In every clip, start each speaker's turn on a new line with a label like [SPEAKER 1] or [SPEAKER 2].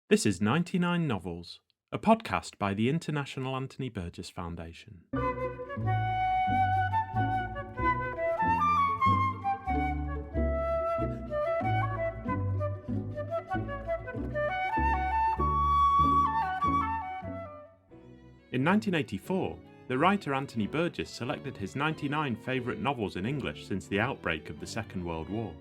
[SPEAKER 1] This is 99 Novels, a podcast by the International Anthony Burgess Foundation. In 1984, the writer Anthony Burgess selected his 99 favourite novels in English since the outbreak of the Second World War.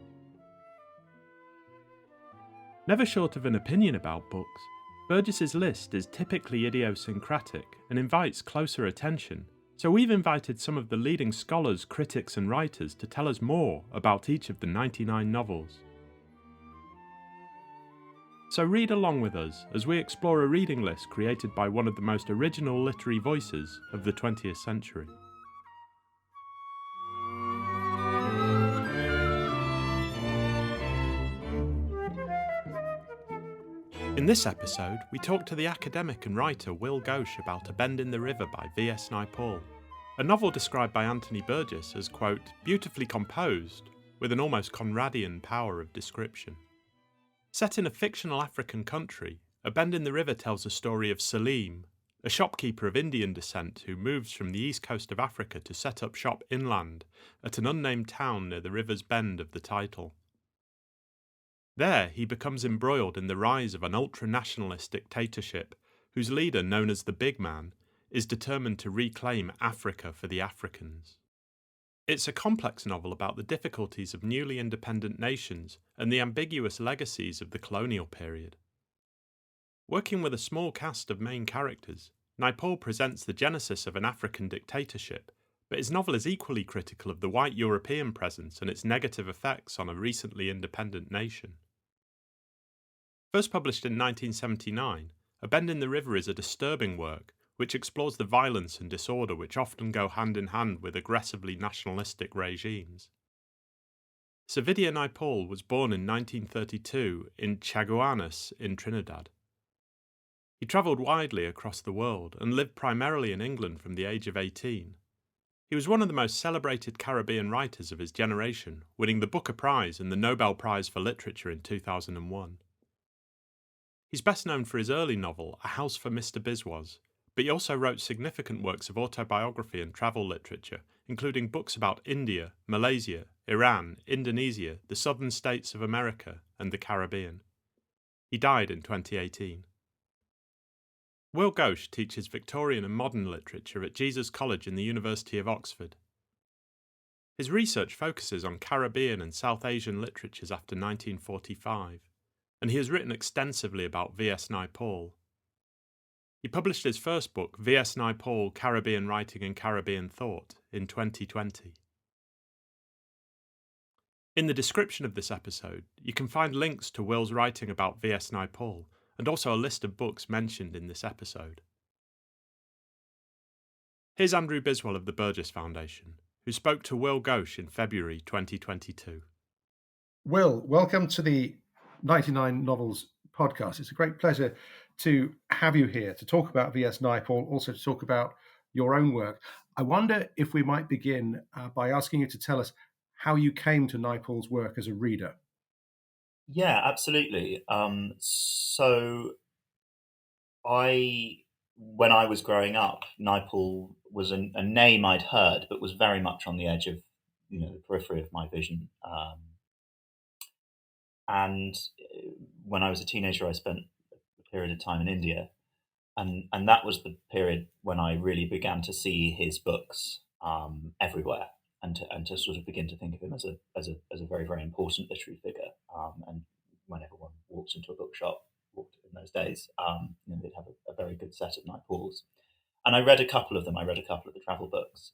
[SPEAKER 1] Never short of an opinion about books, Burgess's list is typically idiosyncratic and invites closer attention, so we've invited some of the leading scholars, critics and writers to tell us more about each of the 99 novels. So read along with us as we explore a reading list created by one of the most original literary voices of the 20th century. In this episode, we talk to the academic and writer Will Ghosh about A Bend in the River by V.S. Naipaul, a novel described by Anthony Burgess as, quote, beautifully composed, with an almost Conradian power of description. Set in a fictional African country, A Bend in the River tells the story of Salim, a shopkeeper of Indian descent who moves from the east coast of Africa to set up shop inland at an unnamed town near the river's bend of the title. There, he becomes embroiled in the rise of an ultra-nationalist dictatorship whose leader, known as the Big Man, is determined to reclaim Africa for the Africans. It's a complex novel about the difficulties of newly independent nations and the ambiguous legacies of the colonial period. Working with a small cast of main characters, Naipaul presents the genesis of an African dictatorship, but his novel is equally critical of the white European presence and its negative effects on a recently independent nation. First published in 1979, A Bend in the River is a disturbing work which explores the violence and disorder which often go hand in hand with aggressively nationalistic regimes. Savidia Naipaul was born in 1932 in Chaguanas in Trinidad. He travelled widely across the world and lived primarily in England from the age of 18. He was one of the most celebrated Caribbean writers of his generation, winning the Booker Prize and the Nobel Prize for Literature in 2001. He's best known for his early novel, A House for Mr. Biswell, but he also wrote significant works of autobiography and travel literature, including books about India, Malaysia, Iran, Indonesia, the southern states of America, and the Caribbean. He died in 2018. Will Ghosh teaches Victorian and modern literature at Jesus College in the University of Oxford. His research focuses on Caribbean and South Asian literatures after 1945, and he has written extensively about V.S. Naipaul. He published his first book, V.S. Naipaul, Caribbean Writing and Caribbean Thought, in 2020. In the description of this episode, you can find links to Will's writing about V.S. Naipaul, and also a list of books mentioned in this episode. Here's Andrew Biswell of the Burgess Foundation, who spoke to Will Ghosh in February 2022.
[SPEAKER 2] Will, welcome to the 99 Novels podcast. It's a great pleasure to have you here to talk about V.S. Naipaul, also to talk about your own work. I wonder if we might begin by asking you to tell us how you came to Naipaul's work as a reader.
[SPEAKER 3] Yeah, absolutely. So when I was growing up, Naipaul was a name I'd heard, but was very much on the edge of, the periphery of my vision. And when I was a teenager, I spent a period of time in India, and that was the period when I really began to see his books everywhere, and to sort of begin to think of him as a very, very important literary figure. And whenever one walks into a bookshop, walked in those days, they'd have a very good set of Naipauls. And I read a couple of them. I read a couple of the travel books,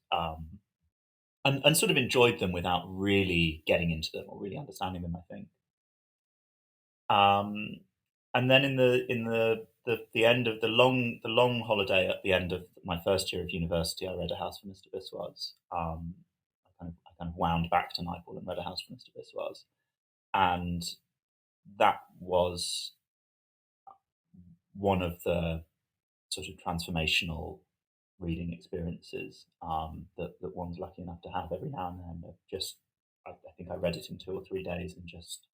[SPEAKER 3] and sort of enjoyed them without really getting into them or really understanding them, I think. And then in the end of the long holiday at the end of my first year of university, I read A House for Mr. Biswell's. I kind of wound back to Naipaul and read A House for Mr. Biswell's, and that was one of the sort of transformational reading experiences that one's lucky enough to have every now and then. I think I read it in 2 or 3 days and just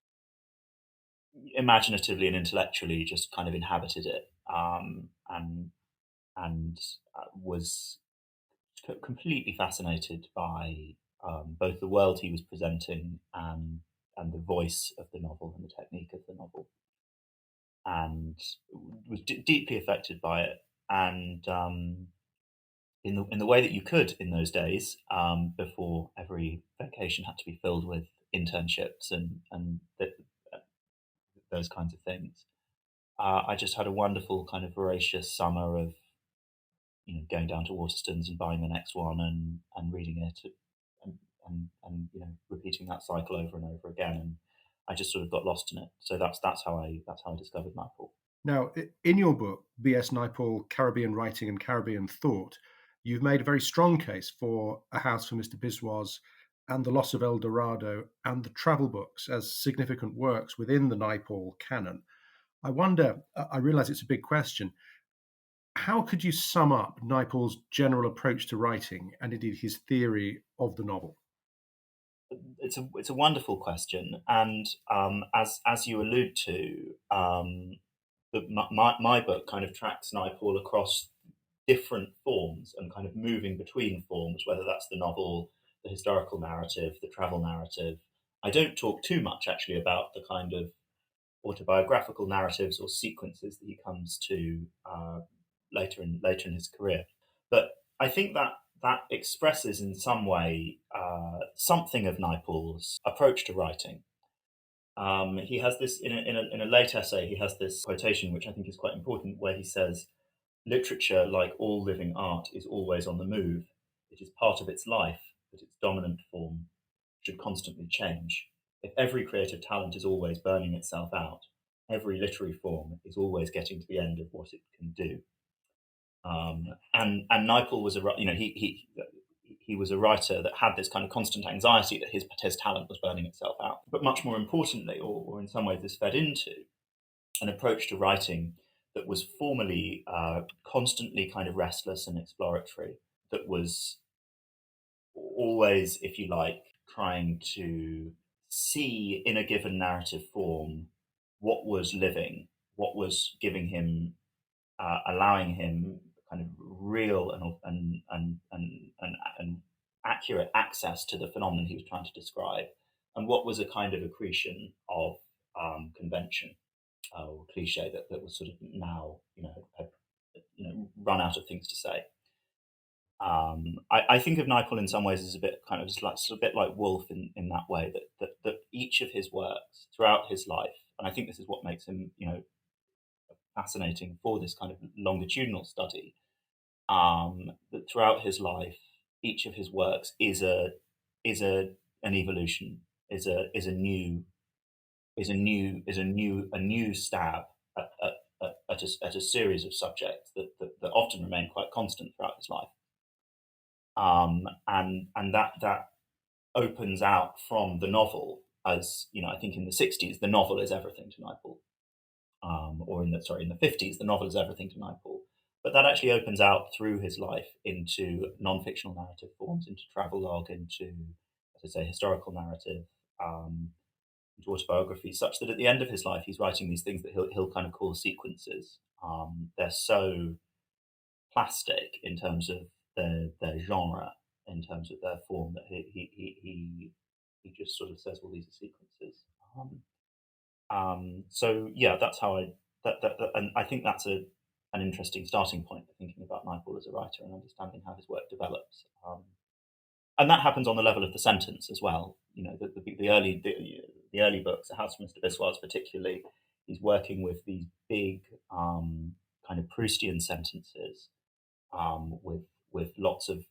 [SPEAKER 3] imaginatively and intellectually just kind of inhabited it, and was completely fascinated by both the world he was presenting and the voice of the novel and the technique of the novel, and was deeply affected by it. And in the way that you could in those days, before every vacation had to be filled with internships and those kinds of things. I just had a wonderful kind of voracious summer of going down to Waterstones and buying the next one and reading it and, and repeating that cycle over and over again, and I just sort of got lost in it. So that's how I discovered Naipaul.
[SPEAKER 2] Now, in your book, V.S. Naipaul, Caribbean Writing and Caribbean Thought, you've made a very strong case for A House for Mr. Biswas and The Loss of El Dorado and the travel books as significant works within the Naipaul canon. I wonder, I realize it's a big question, how could you sum up Naipaul's general approach to writing and indeed his theory of the novel?
[SPEAKER 3] It's a wonderful question, and as you allude to, my book kind of tracks Naipaul across different forms and kind of moving between forms, whether that's the novel, the historical narrative, the travel narrative. I don't talk too much actually about the kind of autobiographical narratives or sequences that he comes to later in his career. But I think that expresses in some way something of Naipaul's approach to writing. He has this in a late essay. He has this quotation which I think is quite important, where he says, "Literature, like all living art, is always on the move. It is part of its life, but its dominant form should constantly change. If every creative talent is always burning itself out, every literary form is always getting to the end of what it can do." And Naipaul was he was a writer that had this kind of constant anxiety that his talent was burning itself out. But much more importantly, or in some ways this fed into an approach to writing that was formally constantly kind of restless and exploratory, that was always, if you like, trying to see in a given narrative form what was living, what was giving him, allowing him kind of real and accurate access to the phenomenon he was trying to describe, and what was a kind of accretion of convention or cliche that was sort of now had run out of things to say. I think of Naipaul in some ways as a bit kind of just like a bit like Woolf in that way, that each of his works throughout his life, and I think this is what makes him fascinating for this kind of longitudinal study. That throughout his life, each of his works is an evolution, a new stab at a series of subjects that often remain quite constant throughout his life. And that opens out from the novel as I think in the 60s the novel is everything to Naipaul, or in the 50s the novel is everything to Naipaul. But that actually opens out through his life into non-fictional narrative forms, into travelogue, into, as I say, historical narrative, into autobiography, such that at the end of his life he's writing these things that he'll kind of call sequences. They're so plastic in terms of their genre, in terms of their form, that he just sort of says, well, these are sequences. So yeah, that's how and I think that's an interesting starting point for thinking about Naipaul as a writer and understanding how his work develops. And that happens on the level of the sentence as well. The early books, A House for Mr. Biswas particularly, he's working with these big kind of Proustian sentences, with lots of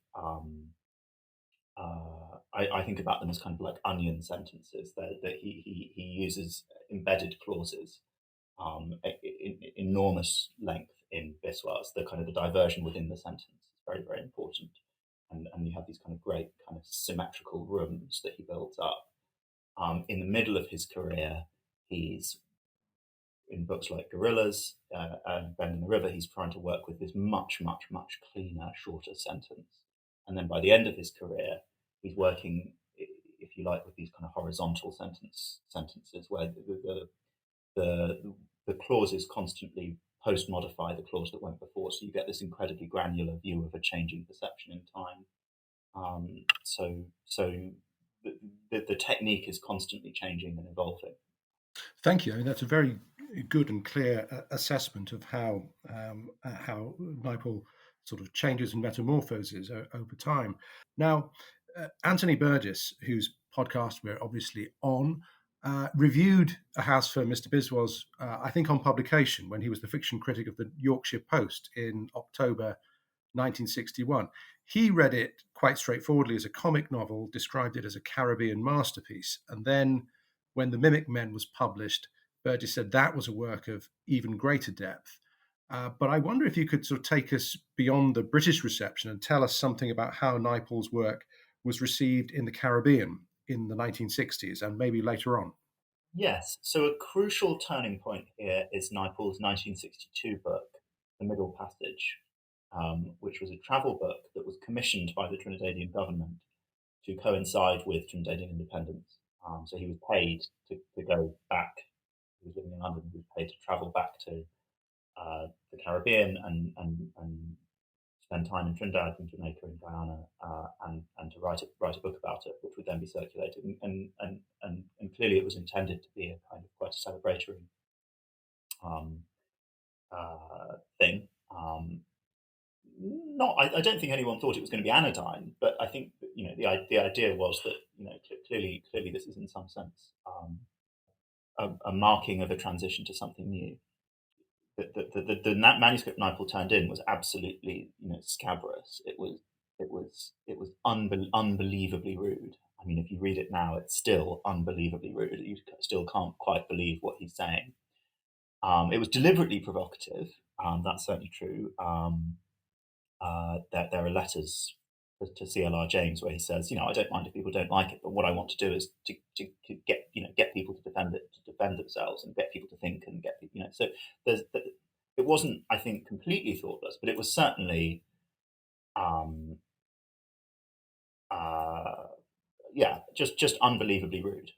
[SPEAKER 3] I think about them as kind of like onion sentences that he uses embedded clauses, enormous length in Biswas. The kind of the diversion within the sentence is very, very important. And you have these kind of great kind of symmetrical rooms that he builds up. In the middle of his career, he's in books like Gorillas and Bend in the River, he's trying to work with this much, much, much cleaner, shorter sentence. And then by the end of his career, he's working, if you like, with these kind of horizontal sentences where the clauses constantly post-modify the clause that went before, so you get this incredibly granular view of a changing perception in time. So the technique is constantly changing and evolving.
[SPEAKER 2] Thank you. I mean, that's a very good and clear assessment of how Naipaul sort of changes and metamorphoses over time. Now, Anthony Burgess, whose podcast we're obviously on, reviewed A House for Mr. Biswell's, I think, on publication when he was the fiction critic of the Yorkshire Post in October 1961. He read it quite straightforwardly as a comic novel, described it as a Caribbean masterpiece, and then when The Mimic Men was published, Burgess said that was a work of even greater depth. But I wonder if you could sort of take us beyond the British reception and tell us something about how Naipaul's work was received in the Caribbean in the 1960s and maybe later on.
[SPEAKER 3] Yes, so a crucial turning point here is Naipaul's 1962 book, The Middle Passage, which was a travel book that was commissioned by the Trinidadian government to coincide with Trinidadian independence. So he was paid to go back. He was living in London. He was paid to travel back to the Caribbean and spend time in Trinidad and Jamaica and Guyana, and to write a book about it, which would then be circulated. And clearly, it was intended to be a kind of quite a celebratory thing. I don't think anyone thought it was going to be anodyne, but I think the idea was that clearly this is in some sense a marking of a transition to something new. The manuscript Naipaul turned in was absolutely scabrous. It was unbelievably rude. I mean, if you read it now, it's still unbelievably rude. You still can't quite believe what he's saying. It was deliberately provocative. That's certainly true. There are letters to CLR James where he says, I don't mind if people don't like it, but what I want to do is to get people to defend themselves and get people to think and get So it wasn't, I think, completely thoughtless, but it was certainly, just unbelievably rude,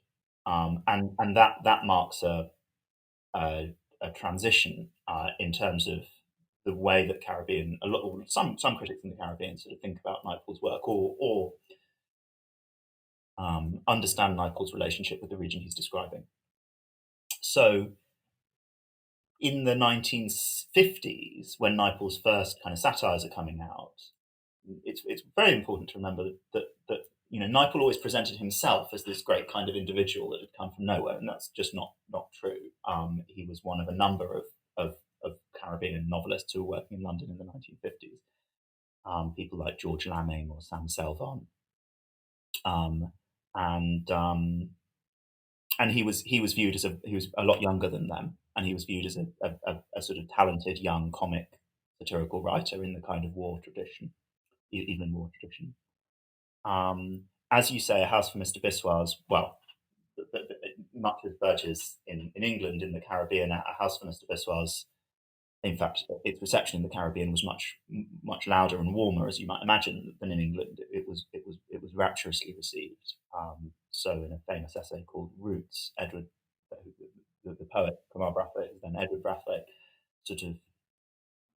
[SPEAKER 3] and that marks a transition in terms of the way that some critics in the Caribbean sort of think about Naipaul's work or understand Naipaul's relationship with the region he's describing. So in the 1950s, when Naipaul's first kind of satires are coming out, it's very important to remember that Naipaul always presented himself as this great kind of individual that had come from nowhere, and that's just not true. He was one of a number of Caribbean novelists who were working in London in the 1950s. People like George Lamming or Sam Selvon, and he was viewed as he was a lot younger than them, and he was viewed as a sort of talented young comic satirical writer in the kind of war tradition, even war tradition. As you say, A House for Mr. Biswell's, well, much as Burgess in England, in the Caribbean, A House for Mr. Biswell's, in fact, its reception in the Caribbean was much louder and warmer, as you might imagine, than in England. It was rapturously received. So, in a famous essay called Roots, Edward, the poet Kamar Brathwaite, then Edward Brathwaite, sort of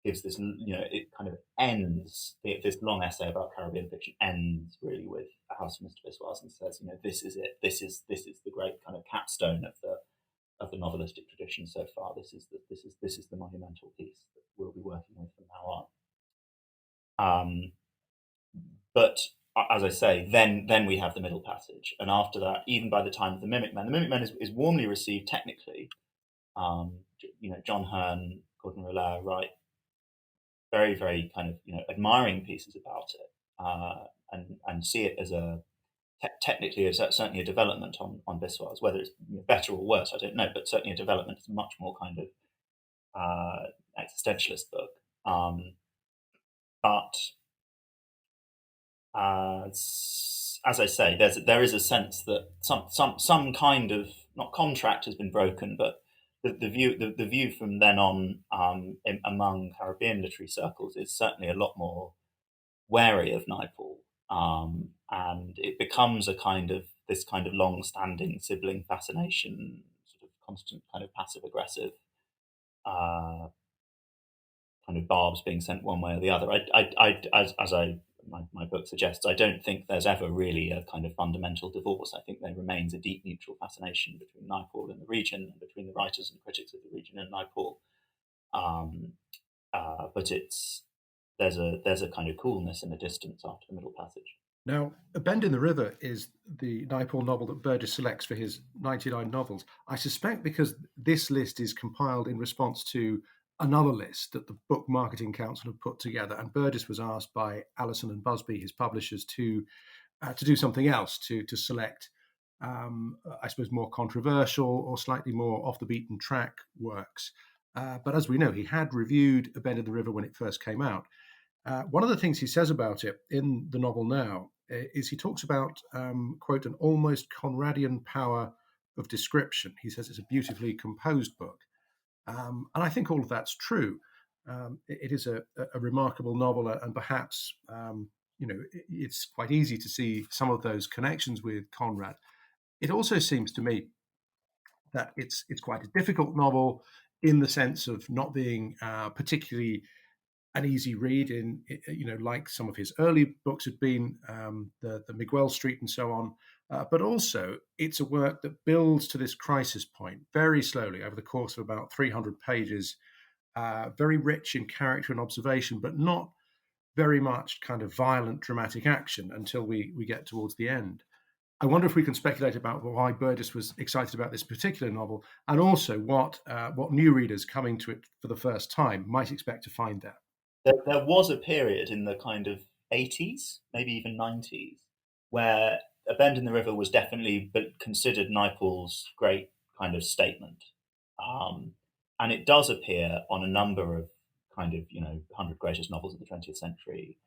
[SPEAKER 3] gives this, it kind of ends, this long essay about Caribbean fiction ends really with A House for Mr. Biswell's and says, this is it. This is the great kind of capstone of the novelistic tradition so far. This is the monumental piece that we'll be working with from now on. But as I say, then we have the Middle Passage, and after that, even by the time of the Mimic Men is warmly received technically. John Hearn, Gordon Roulette write very, very kind of admiring pieces about it, and see it as technically as certainly a development on Biswell's. Whether it's better or worse, I don't know, but certainly a development. It's a much more kind of existentialist book. But as I say, there is a sense that some kind of, not contract has been broken, but the view from then on among Caribbean literary circles is certainly a lot more wary of Naipaul, and it becomes this kind of long-standing sibling fascination, sort of constant kind of passive aggressive kind of barbs being sent one way or the other. My book suggests, I don't think there's ever really a kind of fundamental divorce. I think there remains a deep mutual fascination between Naipaul and the region, and between the writers and critics of the region and Naipaul. But there's a kind of coolness in the distance after the Middle Passage.
[SPEAKER 2] Now, A Bend in the River is the Naipaul novel that Burgess selects for his 99 novels. I suspect because this list is compiled in response to another list that the Book Marketing Council have put together, and Burgess was asked by Allison and Busby, his publishers, to do something else, to select, I suppose, more controversial or slightly more off the beaten track works. But as we know, he had reviewed A Bend in the River when it first came out. One of the things he says about it in the novel now is he talks about, quote, an almost Conradian power of description. He says it's a beautifully composed book. And I think all of that's true. It is a remarkable novel, and perhaps, it's quite easy to see some of those connections with Conrad. It also seems to me that it's quite a difficult novel in the sense of not being particularly an easy read, like some of his early books had been, the Miguel Street and so on. But also, it's a work that builds to this crisis point very slowly over the course of about 300 pages, very rich in character and observation, but not very much kind of violent, dramatic action until we get towards the end. I wonder if we can speculate about why Burgess was excited about this particular novel, and also what new readers coming to it for the first time might expect to find there.
[SPEAKER 3] There was a period in the kind of 80s, maybe even 90s, where A Bend in the River was definitely considered Naipaul's great kind of statement. And it does appear on a number of kind of, 100 greatest novels of the 20th century,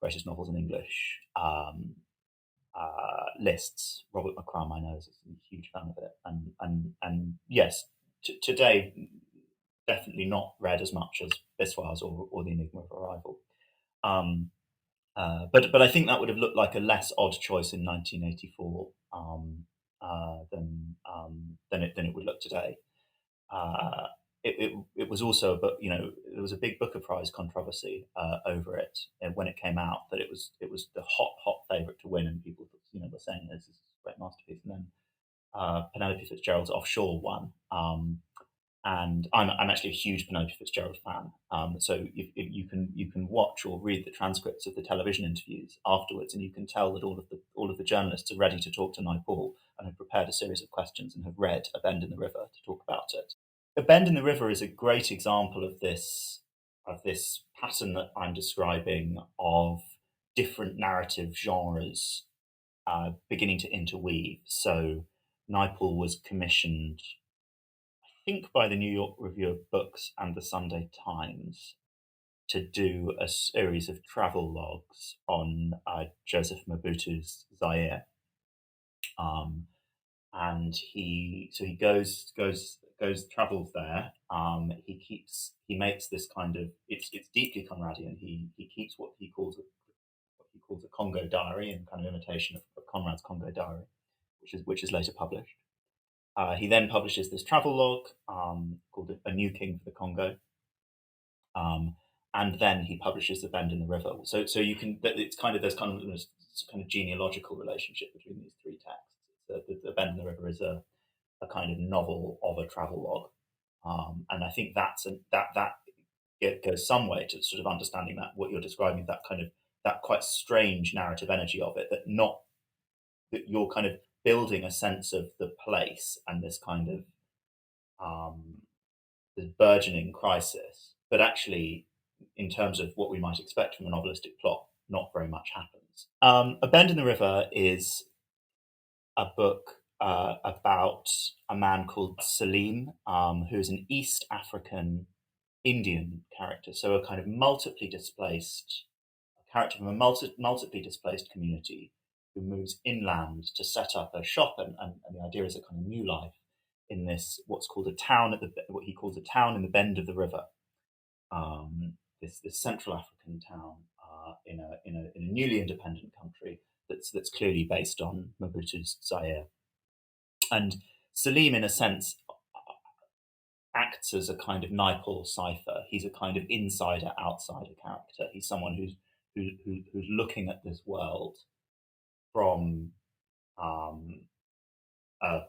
[SPEAKER 3] greatest novels in English lists. Robert McCrum, I know, is a huge fan of it. And yes, today, definitely not read as much as Biswell's or The Enigma of Arrival. But I think that would have looked like a less odd choice in 1984 than it would look today. It was also a book, there was a big Booker Prize controversy over it when it came out, that it was the hot favourite to win, and people were saying this is a great masterpiece. And then Penelope Fitzgerald's Offshore won. And I'm actually a huge Penelope Fitzgerald fan. So if you can watch or read the transcripts of the television interviews afterwards, and you can tell that all of the journalists are ready to talk to Naipaul and have prepared a series of questions and have read A Bend in the River to talk about it. A Bend in the River is a great example of this pattern that I'm describing, of different narrative genres beginning to interweave. So Naipaul was commissioned, I think, by the New York Review of Books and the Sunday Times to do a series of travel logs on Joseph Mobutu's Zaire. And he travels there. He makes this kind of, it's deeply Conradian. He keeps what he calls a Congo diary, in kind of imitation of Conrad's Congo diary, which is later published. He then publishes this travel log called A New King for the Congo, and then he publishes The Bend in the River. So you can, there's kind of genealogical relationship between these three texts. The Bend in the River is a kind of novel of a travel log, and I think that it goes some way to sort of understanding that what you're describing, that quite strange narrative energy of it, that you're kind of building a sense of the place and this kind of this burgeoning crisis, but actually, in terms of what we might expect from a novelistic plot, not very much happens. A Bend in the River is a book about a man called Salim, who is an East African Indian character, so a kind of character from a multiply displaced community who moves inland to set up a shop, and the idea is a kind of new life in this what he calls a town in the bend of the river, this Central African town in a newly independent country that's clearly based on Mobutu's Zaire. And Salim, in a sense, acts as a kind of Naipaul cipher. He's a kind of insider-outsider character. He's someone who's looking at this world from um, a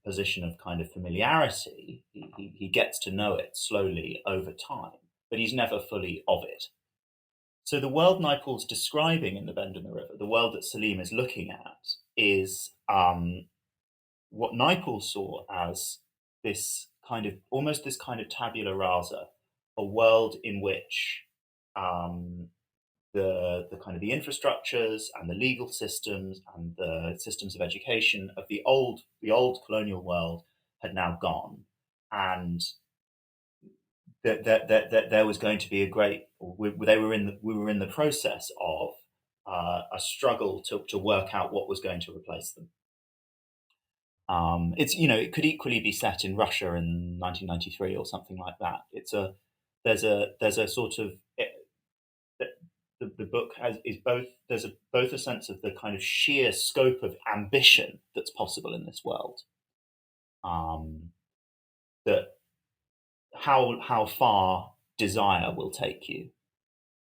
[SPEAKER 3] position of kind of familiarity. He gets to know it slowly over time, but he's never fully of it. So the world Naipaul's describing in The Bend in the River, the world that Salim is looking at, is what Naipaul saw as this kind of almost this kind of tabula rasa, a world in which the kind of the infrastructures and the legal systems and the systems of education of the old colonial world had now gone, and that there was going to be a great we were in the process of a struggle to work out what was going to replace them. It's it could equally be set in Russia in 1993 or something like that. There's a sort of the book is both both a sense of the kind of sheer scope of ambition that's possible in this world, that how far desire will take you,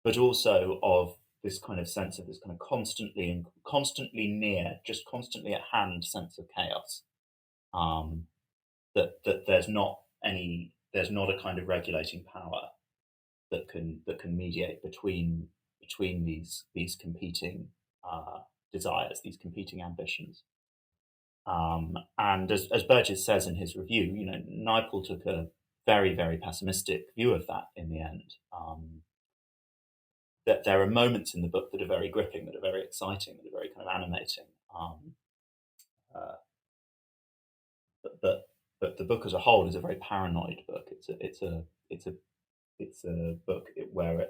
[SPEAKER 3] but also of this kind of sense of this kind of constantly near, just constantly at hand sense of chaos. That there's not a kind of regulating power that can mediate between these competing desires, these competing ambitions. And as Burgess says in his review, Naipaul took a very, very pessimistic view of that in the end. That there are moments in the book that are very gripping, that are very exciting, that are very kind of animating. But the book as a whole is a very paranoid book. It's a book where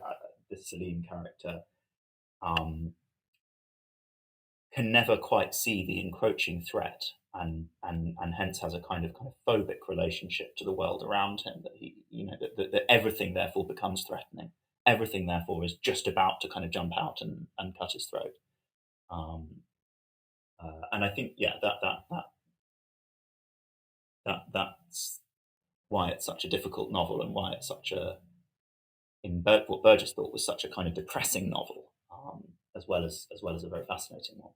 [SPEAKER 3] the Salim character can never quite see the encroaching threat, and hence has a kind of phobic relationship to the world around him. That he, that everything therefore becomes threatening. Everything therefore is just about to kind of jump out and cut his throat. And I think that's why it's such a difficult novel, and why it's such what Burgess thought was such a kind of depressing novel, as well as a very fascinating one.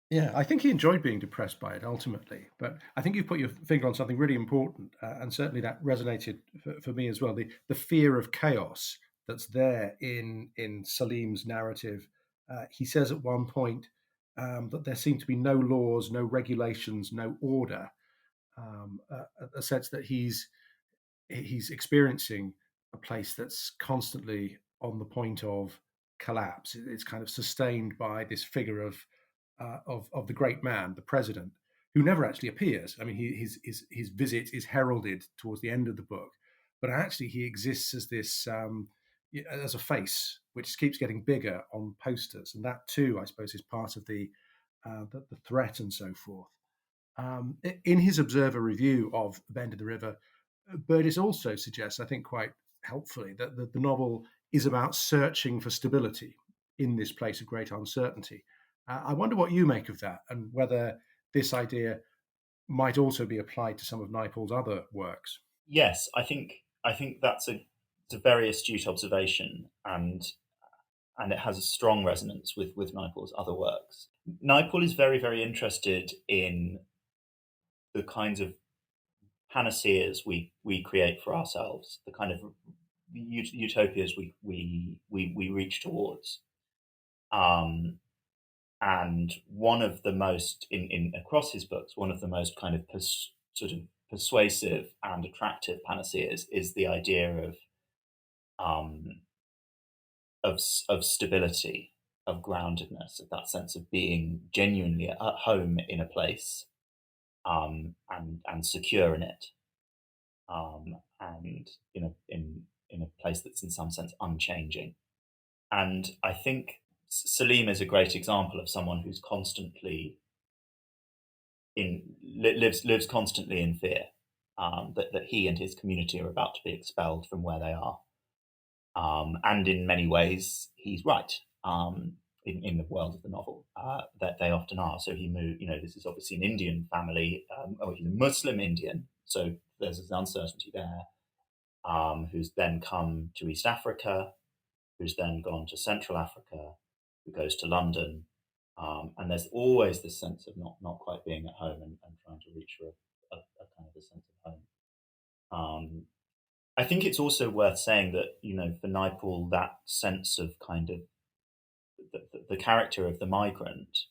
[SPEAKER 2] Yeah, I think he enjoyed being depressed by it ultimately, but I think you've put your finger on something really important, and certainly that resonated for me as well. The fear of chaos that's there in Salim's narrative. He says at one point that there seem to be no laws, no regulations, no order. A sense that he's experiencing a place that's constantly on the point of collapse. It's kind of sustained by this figure of the great man, the president, who never actually appears. I mean, his visit is heralded towards the end of the book, but actually he exists as this as a face which keeps getting bigger on posters, and that too, I suppose, is part of the threat and so forth. In his Observer review of Bend in the River, Burgess also suggests, I think quite helpfully, that the novel is about searching for stability in this place of great uncertainty. I wonder what you make of that, and whether this idea might also be applied to some of Naipaul's other works.
[SPEAKER 3] Yes, I think it's a very astute observation, and it has a strong resonance with Naipaul's other works. Naipaul is very, very interested in the kinds of panaceas we create for ourselves, the kind of utopias we reach towards. And one of the most in across his books, one of the most kind of sort of persuasive and attractive panaceas is the idea of stability, of groundedness, of that sense of being genuinely at home in a place, and secure in it, and in a place that's in some sense unchanging. And I think Salim is a great example of someone who's constantly lives constantly in fear, that he and his community are about to be expelled from where they are. And in many ways, he's right. In the world of the novel, that they often are. So he moved. This is obviously an Indian family. He's a Muslim Indian, so there's this uncertainty there. who's then come to East Africa, who's then gone to Central Africa, who goes to London. And there's always this sense of not quite being at home and trying to reach for a kind of a sense of home. I think it's also worth saying that, for Naipaul, that sense of kind of the character of the migrant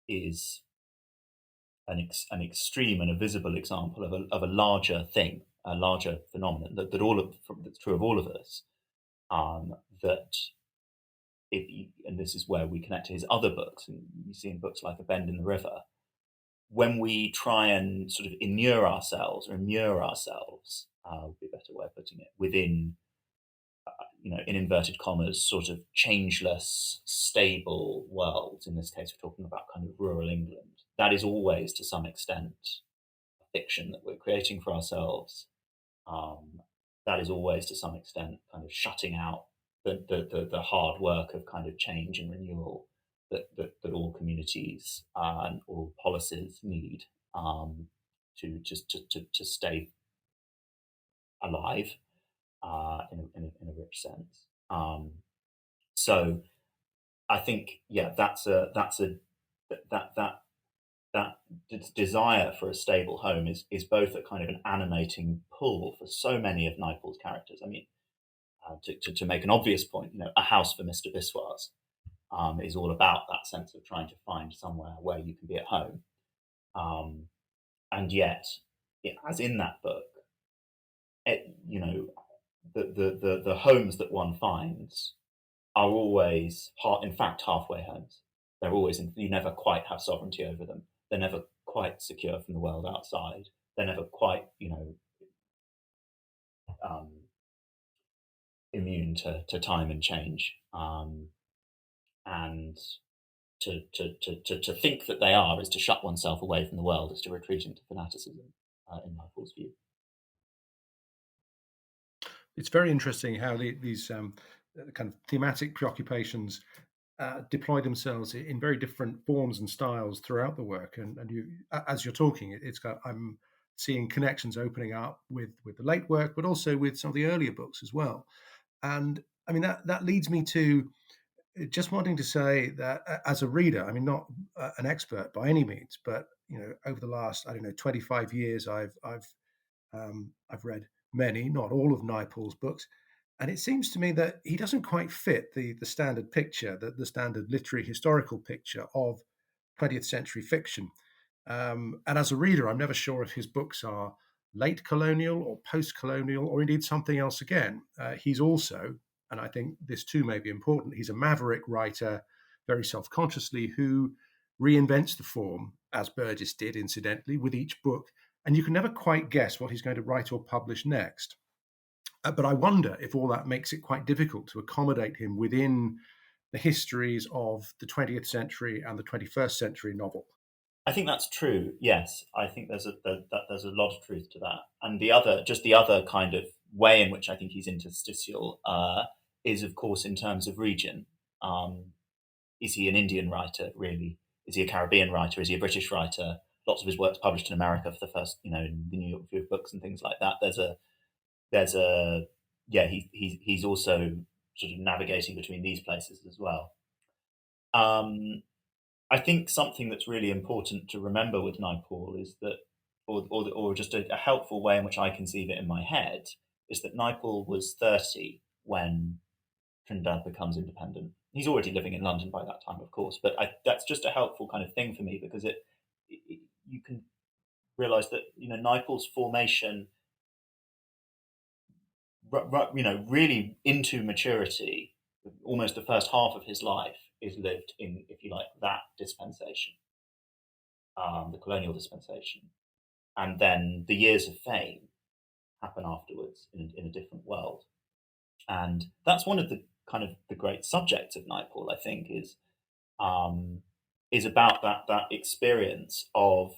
[SPEAKER 3] is an extreme and a visible example of a larger thing, a larger phenomenon that's true of all of us. That and this is where we connect to his other books, and you see in books like A Bend in the River, when we try and sort of immure ourselves, would be a better way of putting it, within, in inverted commas, sort of changeless, stable worlds. In this case, we're talking about kind of rural England. That is always, to some extent, a fiction that we're creating for ourselves. That is always, to some extent, kind of shutting out the hard work of kind of change and renewal that all communities and all policies need to stay alive in a rich sense. So I think, that desire for a stable home is both a kind of an animating pull for so many of Naipaul's characters. I mean, to make an obvious point, A House for Mr. Biswas is all about that sense of trying to find somewhere where you can be at home. And yet, as in that book, the homes that one finds are always, in fact, halfway homes. They're always, you never quite have sovereignty over them. They're never quite secure from the world outside. They're never quite, immune to time and change. And to think that they are is to shut oneself away from the world, is to retreat into fanaticism, in Naipaul's view.
[SPEAKER 2] It's very interesting how these kind of thematic preoccupations deploy themselves in very different forms and styles throughout the work. And you, as you're talking, I'm seeing connections opening up with the late work, but also with some of the earlier books as well. And I mean, that leads me to just wanting to say that as a reader, I mean, not an expert by any means, but over the last 25 years, I've read many, not all of Naipaul's books, and it seems to me that he doesn't quite fit the standard picture, the standard literary historical picture of 20th century fiction. And as a reader, I'm never sure if his books are late colonial or post-colonial or indeed something else again. He's also, and I think this too may be important, he's a maverick writer, very self-consciously, who reinvents the form, as Burgess did, incidentally, with each book. And you can never quite guess what he's going to write or publish next. But I wonder if all that makes it quite difficult to accommodate him within the histories of the 20th century and the 21st century novel.
[SPEAKER 3] I think that's true. Yes, I think there's a lot of truth to that. And the other kind of way in which I think he's interstitial is, of course, in terms of region. Is he an Indian writer, really? Is he a Caribbean writer? Is he a British writer? Lots of his work's published in America for the first, in the New York Review of Books and things like that. He's also sort of navigating between these places as well. I think something that's really important to remember with Naipaul is that, or just a helpful way in which I conceive it in my head, is that Naipaul was 30 when Trinidad becomes independent. He's already living in London by that time, of course, but that's just a helpful kind of thing for me, because you can realize that Naipaul's formation, really into maturity, almost the first half of his life is lived in, if you like, that dispensation, the colonial dispensation, and then the years of fame happen afterwards in a different world. And that's one of the kind of the great subjects of Naipaul, I think, is about that experience of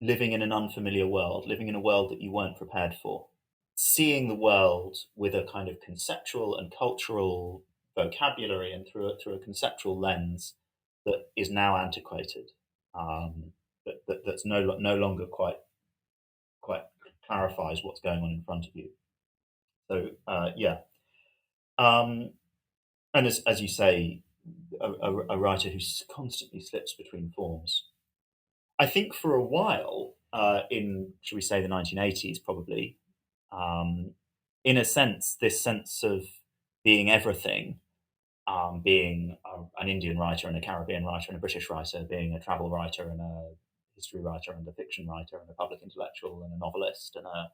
[SPEAKER 3] living in an unfamiliar world, living in a world that you weren't prepared for, seeing the world with a kind of conceptual and cultural vocabulary and through a conceptual lens that is now antiquated, that's no longer quite clarifies what's going on in front of you. So yeah, and as you say, a writer who constantly slips between forms. I think for a while, in should we say the 1980s, probably, um, in a sense, this sense of being everything, being an Indian writer and a Caribbean writer and a British writer, being a travel writer and a history writer and a fiction writer and a public intellectual and a novelist and a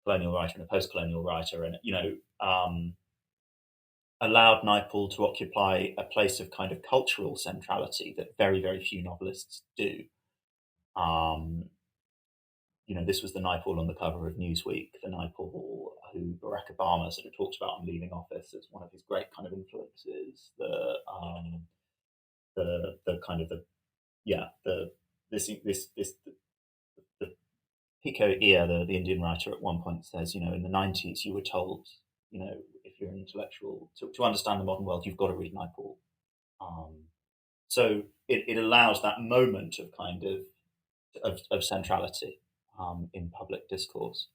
[SPEAKER 3] colonial writer and a post-colonial writer, and allowed Naipaul to occupy a place of kind of cultural centrality that very, very few novelists do. Um, this was the Naipaul on the cover of Newsweek, the Naipaul who Barack Obama sort of talks about on leaving office as one of his great kind of influences. The kind of the yeah the this the Pico Iyer, the Indian writer, at one point says, in the 90s you were told, if you're an intellectual to understand the modern world, you've got to read Naipaul. So it allows that moment of kind of centrality in public discourse.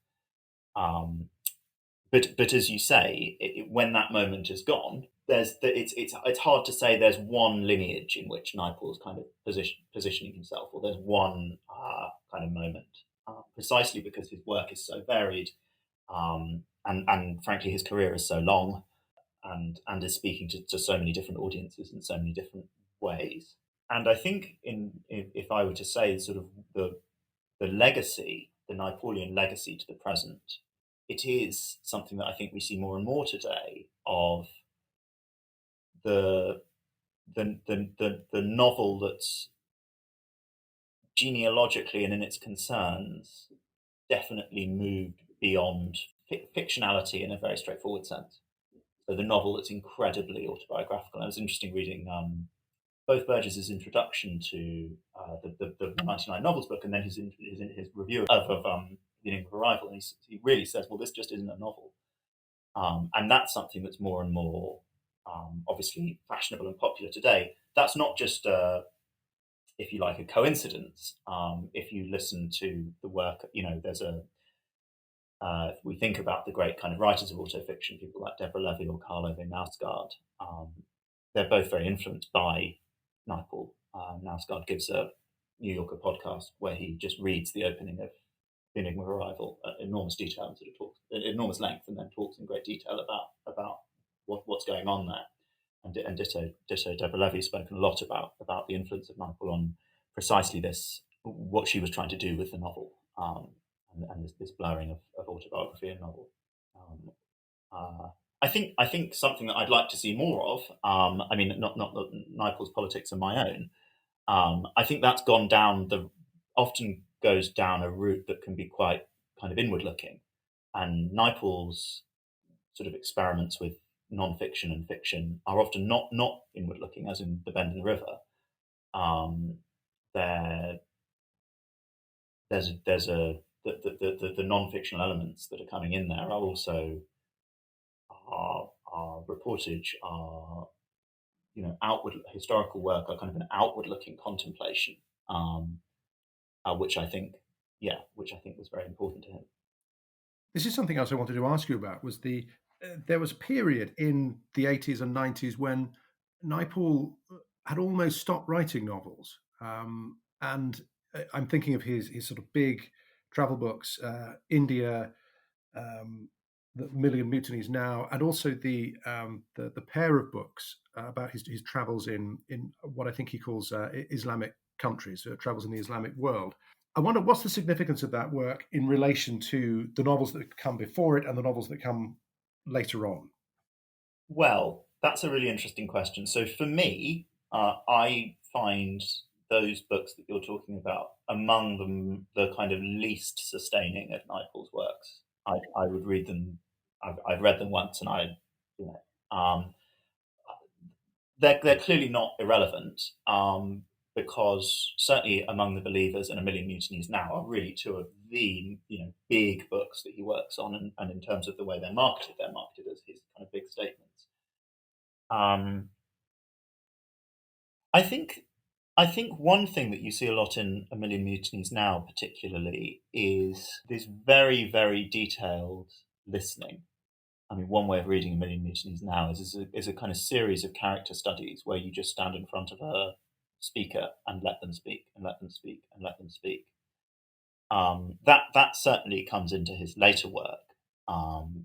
[SPEAKER 3] But as you say, when that moment is gone, it's hard to say there's one lineage in which Naipaul's kind of positioning himself, or there's one kind of moment, precisely because his work is so varied, and frankly his career is so long, and is speaking to so many different audiences in so many different ways. And I think if I were to say sort of the legacy, the Naipaulian legacy to the present, it is something that I think we see more and more today of the novel that's genealogically and in its concerns definitely moved beyond fictionality in a very straightforward sense. So the novel that's incredibly autobiographical. And it was interesting reading both Burgess's introduction to the 99 novels book, and then his review of Beginning of Arrival, and he really says, well, this just isn't a novel. And that's something that's more and more obviously fashionable and popular today. That's not just, if you like, a coincidence. If you listen to the work, there's if we think about the great kind of writers of autofiction, people like Deborah Levy or Karl Ove Knausgaard, they're both very influenced by Naipaul. Knausgaard gives a New Yorker podcast where he just reads the opening of Beginning of Arrival at enormous detail and sort of talks at enormous length, and then talks in great detail about what's going on there. And ditto Deborah Levy's spoken a lot about the influence of Naipaul on precisely this, what she was trying to do with the novel, and this blurring of autobiography and novel. I think something that I'd like to see more of. I mean, not that Naipaul's politics are my own. I think that's often goes down a route that can be quite kind of inward looking, and Naipaul's sort of experiments with non-fiction and fiction are often not inward looking, as in The Bend in the River. There's the non-fictional elements that are coming in there are also our reportage, our outward historical work, are kind of an outward looking contemplation, which I think was very important to him.
[SPEAKER 2] This is something else I wanted to ask you about. Was there was a period in the 80s and 90s when Naipaul had almost stopped writing novels, and I'm thinking of his sort of big travel books, India, the Million Mutinies Now, and also the pair of books about his travels in what I think he calls Islamic countries, travels in the Islamic world. I wonder what's the significance of that work in relation to the novels that come before it and the novels that come later on?
[SPEAKER 3] Well, that's a really interesting question. So for me, I find those books that you're talking about among the kind of least sustaining of Naipaul's works. I would read them. I've read them once, and they're clearly not irrelevant, because certainly Among the Believers and A Million Mutinies Now are really two of the big books that he works on, and in terms of the way they're marketed as his kind of big statements. I think I think one thing that you see a lot in A Million Mutinies now, particularly, is this very, very detailed listening. I mean, one way of reading A Million Mutinies now is a kind of series of character studies where you just stand in front of a speaker and let them speak and let them speak and let them speak. That certainly comes into his later work. Whole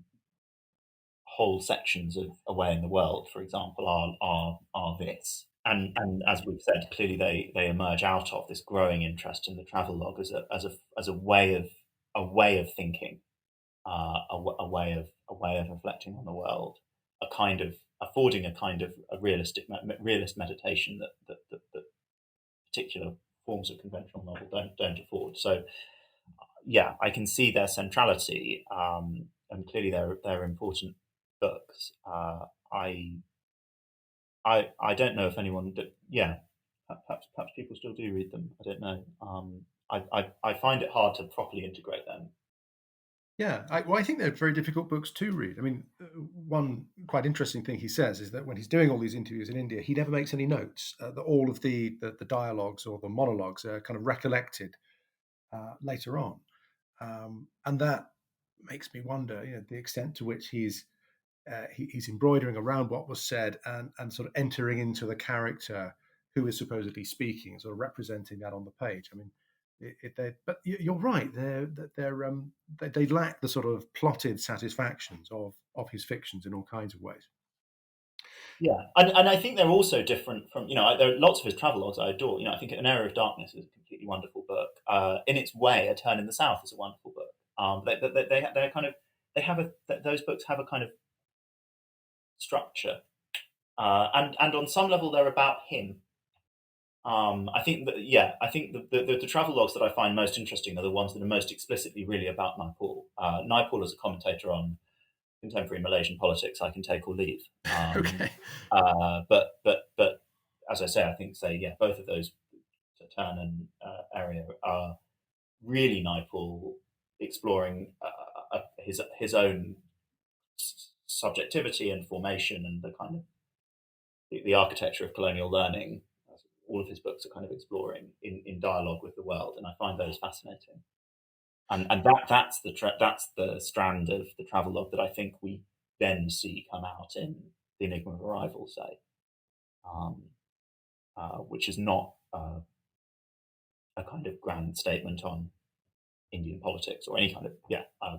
[SPEAKER 3] sections of Away in the World, for example, are this. And as we've said, clearly they emerge out of this growing interest in the travelogue as a way of thinking, a way of reflecting on the world, a kind of affording a kind of a realist meditation that particular forms of conventional novel don't afford. So yeah, I can see their centrality, and clearly they're important books. I don't know if anyone that yeah, perhaps people still do read them. I don't know. I find it hard to properly integrate them.
[SPEAKER 2] Yeah, I think they're very difficult books to read. I mean, one quite interesting thing he says is that when he's doing all these interviews in India, he never makes any notes. That all of the dialogues or the monologues are kind of recollected later on, and that makes me wonder, the extent to which he's embroidering around what was said and sort of entering into the character who is supposedly speaking, sort of representing that on the page. I mean, but you're right. They lack the sort of plotted satisfactions of his fictions in all kinds of ways.
[SPEAKER 3] Yeah, and I think they're also different from there are lots of his travelogues I adore. I think An Area of Darkness is a completely wonderful book. In its way, A Turn in the South is a wonderful book. They're kind of they have a those books have a kind of structure, and on some level they're about him. I think the travelogues that I find most interesting are the ones that are most explicitly really about Naipaul. Naipaul is a commentator on contemporary Malaysian politics. I can take or leave.
[SPEAKER 2] Okay.
[SPEAKER 3] But as I say, I think both of those, Turn and Area, are really Naipaul exploring his own subjectivity and formation and the kind of the architecture of colonial learning. All of his books are kind of exploring in dialogue with the world, and I find those fascinating. And that's the strand of the travelogue that I think we then see come out in The Enigma of Arrival, say, um, which is not a kind of grand statement on Indian politics or any kind of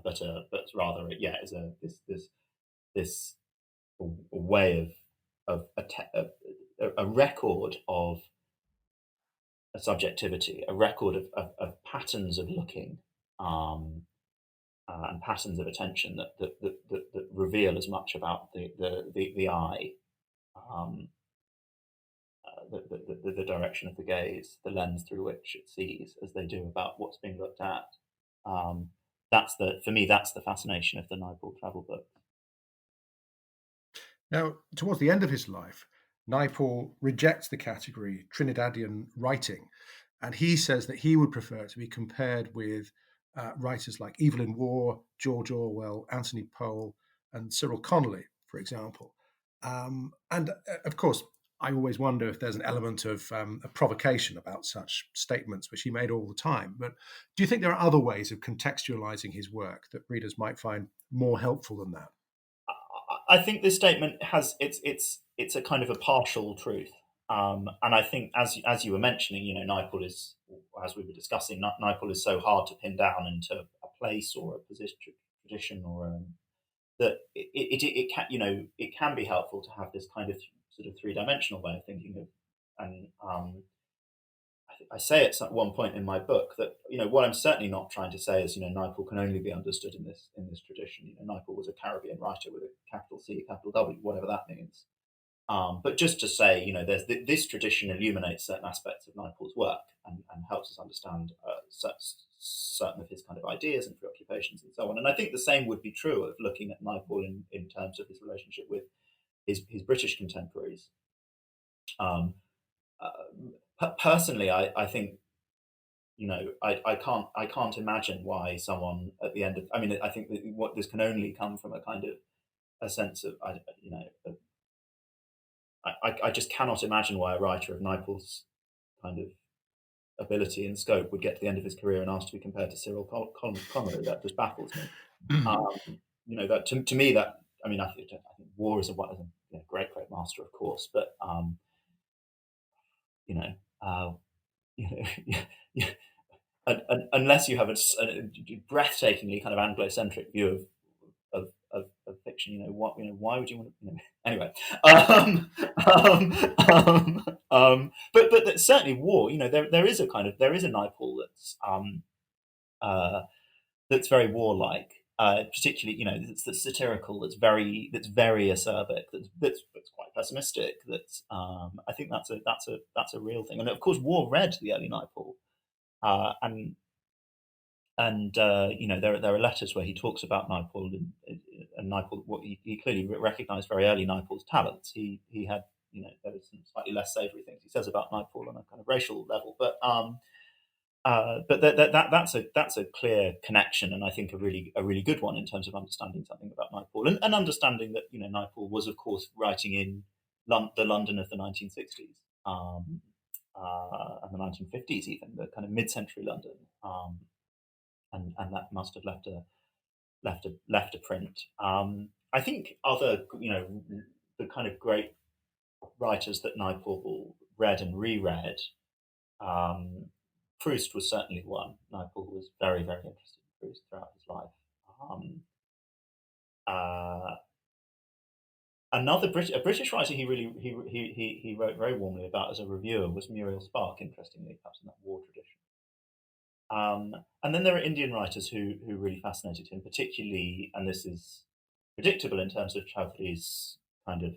[SPEAKER 3] but rather is this a way a record of a subjectivity, a record of patterns of looking, um, and patterns of attention that reveal as much about the eye, um, the direction of the gaze, the lens through which it sees, as they do about what's being looked at. Um, for me, that's the fascination of the Naipaul travel book.
[SPEAKER 2] Now, towards the end of his life, Naipaul rejects the category Trinidadian writing, and he says that he would prefer to be compared with writers like Evelyn Waugh, George Orwell, Anthony Powell, and Cyril Connolly, for example. And of course, I always wonder if there's an element of a provocation about such statements, which he made all the time. But do you think there are other ways of contextualizing his work that readers might find more helpful than that?
[SPEAKER 3] I think this statement has it's a kind of a partial truth, and I think as you were mentioning, Naipaul is, as we were discussing, Naipaul is so hard to pin down into a place or a position, tradition, or that it can it can be helpful to have this kind of sort of three-dimensional way of thinking of, and I say at one point in my book that what I'm certainly not trying to say is Naipaul can only be understood in this tradition. Naipaul was a Caribbean writer with a capital C, capital W, whatever that means. But just to say, this tradition illuminates certain aspects of Naipaul's work and helps us understand certain of his kind of ideas and preoccupations and so on. And I think the same would be true of looking at Naipaul in terms of his relationship with his British contemporaries. Personally, I think I can't imagine why someone at the end of I think that what this can only come from a kind of a sense of I just cannot imagine why a writer of Naipaul's kind of ability and scope would get to the end of his career and ask to be compared to Cyril Conrad. That just baffles me. That to me, that I mean, I think War is a great master, of course, but unless you have a breathtakingly kind of Anglo-centric view of fiction, why would you want to? Anyway, but certainly War. There is a Naipaul that's very warlike. Particularly, that's satirical, that's very acerbic, that's quite pessimistic. That's I think that's a real thing. And of course, War read the early Naipaul, and there are letters where he talks about Naipaul and Naipaul. What he clearly recognised very early Naipaul's talents. He had there was some slightly less savoury things he says about Naipaul on a kind of racial level, but that's a clear connection, and I think a really good one in terms of understanding something about Naipaul and understanding that Naipaul was of course writing in the London of the 1960s and the 1950s, even the kind of mid-century London, and that must have left a print. I think other the kind of great writers that Naipaul read and reread. Proust was certainly one. Naipaul was very, very interested in Proust throughout his life. A British writer he wrote very warmly about as a reviewer was Muriel Spark, interestingly, perhaps in that War tradition. And then there are Indian writers who really fascinated him, particularly, and this is predictable in terms of Chowdhury's kind of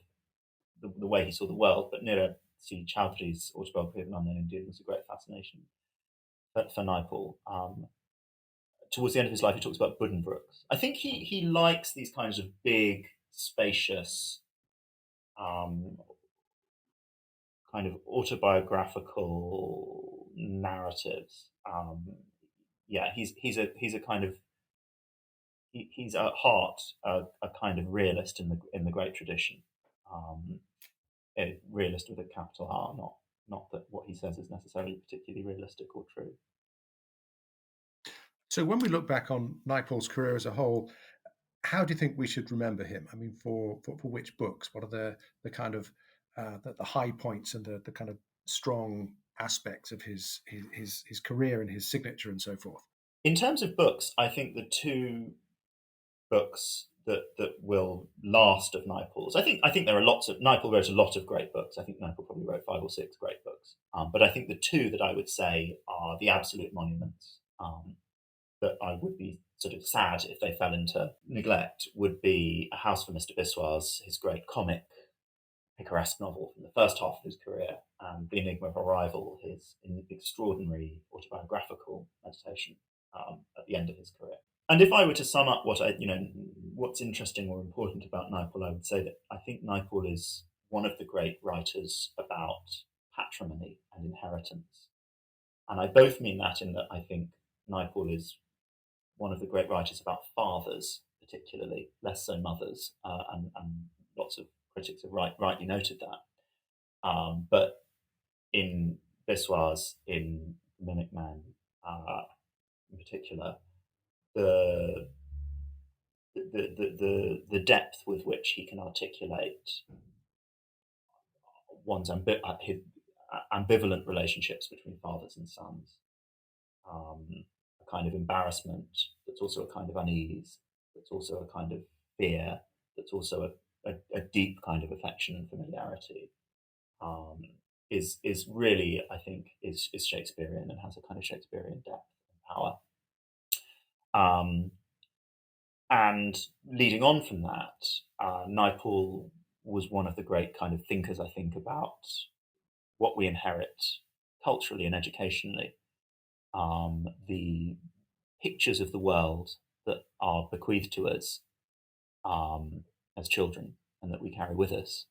[SPEAKER 3] the way he saw the world, but Nira C. Chowdhury's autobiography of an unknown Indian was a great fascination for Naipaul. Towards the end of his life, he talks about Buddenbrooks. I think he likes these kinds of big, spacious, kind of autobiographical narratives. He's at heart a kind of realist in the great tradition. A realist with a capital R, not that what he says is necessarily particularly realistic or true.
[SPEAKER 2] So when we look back on Naipaul's career as a whole, how do you think we should remember him? I mean, for which books? What are the kind of the high points and the kind of strong aspects of his career and his signature and so forth?
[SPEAKER 3] In terms of books, I think the two books that will last of Naipaul's. I think there are lots of Naipaul wrote a lot of great books. I think Naipaul probably wrote 5 or 6 great books. But I think the two that I would say are the absolute monuments that I would be sort of sad if they fell into neglect would be A House for Mr. Biswell's, his great comic picaresque novel from the first half of his career, and The Enigma of Arrival, his extraordinary autobiographical meditation at the end of his career. And if I were to sum up what's interesting or important about Naipaul, I would say that I think Naipaul is one of the great writers about patrimony and inheritance. And I both mean that in that I think Naipaul is one of the great writers about fathers, particularly, less so mothers, and lots of critics have rightly noted that. But in Biswell's, in Mimic Man, in particular, the depth with which he can articulate one's ambivalent relationships between fathers and sons, a kind of embarrassment that's also a kind of unease, that's also a kind of fear, that's also a deep kind of affection and familiarity, is really, I think, is Shakespearean and has a kind of Shakespearean depth and power. And leading on from that, Naipaul was one of the great kind of thinkers, I think, about what we inherit culturally and educationally. The pictures of the world that are bequeathed to us as children and that we carry with us.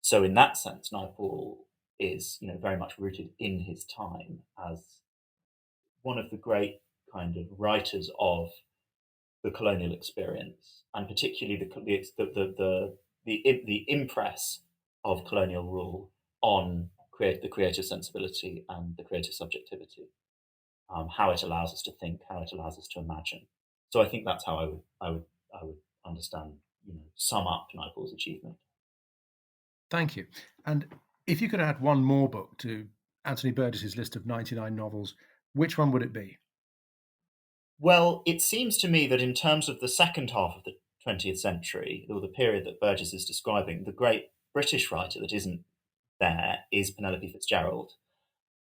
[SPEAKER 3] So in that sense, Naipaul is, very much rooted in his time as one of the great kind of writers of the colonial experience, and particularly the impress of colonial rule on the creative sensibility and the creative subjectivity, how it allows us to think, how it allows us to imagine. So I think that's how I would understand, sum up Naipaul's achievement.
[SPEAKER 2] Thank you. And if you could add one more book to Anthony Burgess's list of 99 novels, which one would it be?
[SPEAKER 3] Well, it seems to me that in terms of the second half of the 20th century, or the period that Burgess is describing, the great British writer that isn't there is Penelope Fitzgerald.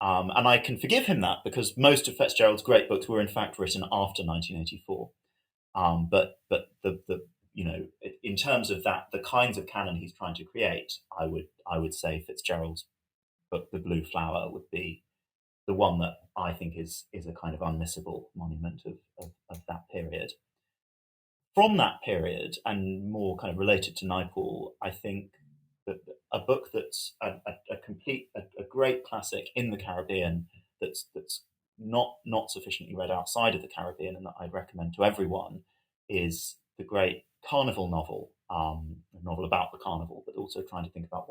[SPEAKER 3] And I can forgive him that because most of Fitzgerald's great books were in fact written after 1984. But the in terms of that, the kinds of canon he's trying to create, I would say Fitzgerald's book, The Blue Flower, would be the one that I think is a kind of unmissable monument of that period. From that period, and more kind of related to Naipaul, I think that a book that's a great classic in the Caribbean that's not sufficiently read outside of the Caribbean, and that I'd recommend to everyone, is the great Carnival novel, a novel about the carnival, but also trying to think about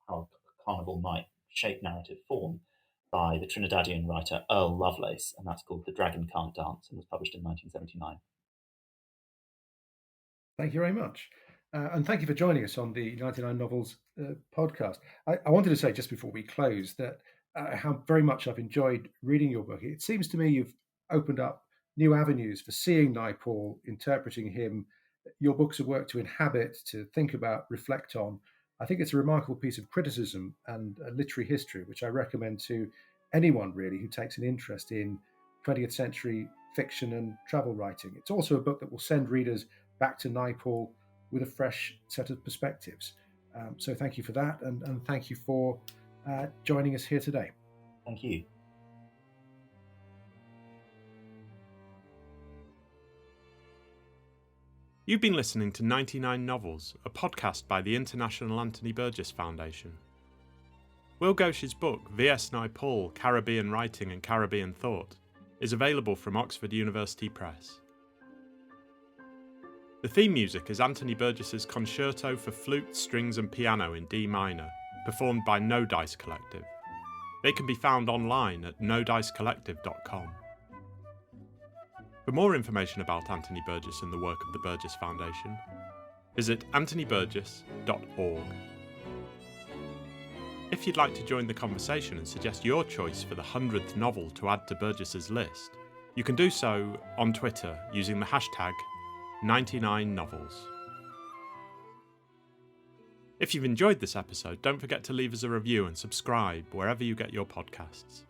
[SPEAKER 3] how a carnival might shape narrative form, by the Trinidadian writer Earl Lovelace, and that's called The Dragon Can't Dance, and was published in 1979.
[SPEAKER 2] Thank you very much. And thank you for joining us on the 99 Novels podcast. I wanted to say just before we close that how very much I've enjoyed reading your book. It seems to me you've opened up new avenues for seeing Naipaul, interpreting him. Your books are work to inhabit, to think about, reflect on. I think it's a remarkable piece of criticism and literary history, which I recommend to anyone really who takes an interest in 20th century fiction and travel writing. It's also a book that will send readers back to Naipaul with a fresh set of perspectives. So thank you for that, and thank you for joining us here today.
[SPEAKER 3] Thank you.
[SPEAKER 1] You've been listening to 99 Novels, a podcast by the International Anthony Burgess Foundation. Will Ghosh's book, V.S. Naipaul, Caribbean Writing and Caribbean Thought, is available from Oxford University Press. The theme music is Anthony Burgess's Concerto for Flute, Strings and Piano in D minor, performed by No Dice Collective. They can be found online at nodicecollective.com. For more information about Anthony Burgess and the work of the Burgess Foundation, visit anthonyburgess.org. If you'd like to join the conversation and suggest your choice for the 100th novel to add to Burgess's list, you can do so on Twitter using the hashtag 99novels. If you've enjoyed this episode, don't forget to leave us a review and subscribe wherever you get your podcasts.